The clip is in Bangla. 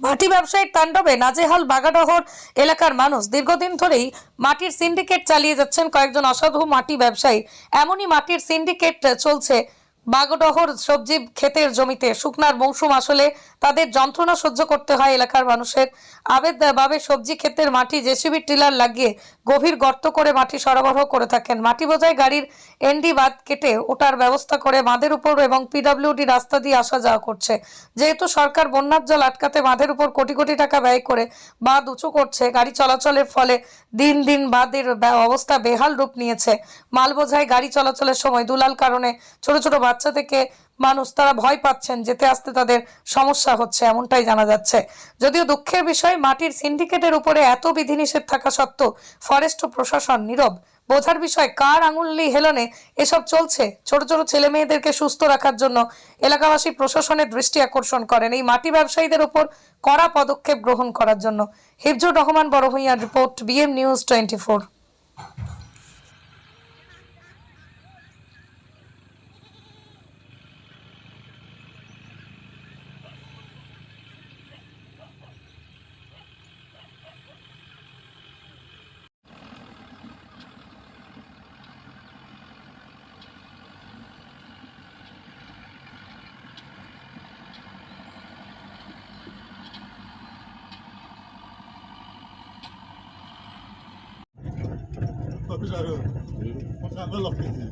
মাটি ব্যবসায়ীর তাণ্ডবে নাজেহাল বাগাডহর এলাকার মানুষ। দীর্ঘদিন ধরেই মাটির সিন্ডিকেট চালিয়ে যাচ্ছেন কয়েকজন অসাধু মাটি ব্যবসায়ী। এমনই মাটির সিন্ডিকেট চলছে বাগডহর সবজি ক্ষেতের জমিতে। শুকনার মৌসুম আসলে তাদের যন্ত্রণা সহ্য করতে হয় এলাকার মানুষের। আবেদভাবে সবজি ক্ষেতের মাটি জেসিবি টিলার লাগিয়ে গভীর গর্ত করে মাটি সরবরাহ করে থাকেন। মাটি বোঝাই গাড়ির এনডি বাঁধ কেটে ওঠার ব্যবস্থা করে বাঁধের উপর এবং পিডব্লিউডি রাস্তা দিয়ে আসা যাওয়া করছে। যেহেতু সরকার বন্যার জল আটকাতে বাঁধের উপর কোটি কোটি টাকা ব্যয় করে বাঁধ উঁচু করছে, গাড়ি চলাচলের ফলে দিন দিন বাঁধের অবস্থা বেহাল রূপ নিয়েছে। মাল বোঝাই গাড়ি চলাচলের সময় দুলাল কারণে ছোট ছোট বাচ্চা থেকে মানুষ তারা ভয় পাচ্ছেন, যেতে আসতে তাদের সমস্যা হচ্ছে, এমনটাই জানা যাচ্ছে। যদিও দুঃখের বিষয়, মাটির সিন্ডিকেটের উপরে এত বিধিনিষেধ থাকা সত্ত্বেও ফরেস্ট প্রশাসন নীরব। বোঝার বিষয়, কার আঙুলি হেলনে এসব চলছে। ছোট ছোট ছেলে মেয়েদেরকে সুস্থ রাখার জন্য এলাকাবাসী প্রশাসনের দৃষ্টি আকর্ষণ করেন এই মাটি ব্যবসায়ীদের উপর কড়া পদক্ষেপ গ্রহণ করার জন্য। হিফজুর রহমান বড়ভূঁইয়ার report, BM news 24। Tabii canım. Bakanlar laf ediyor.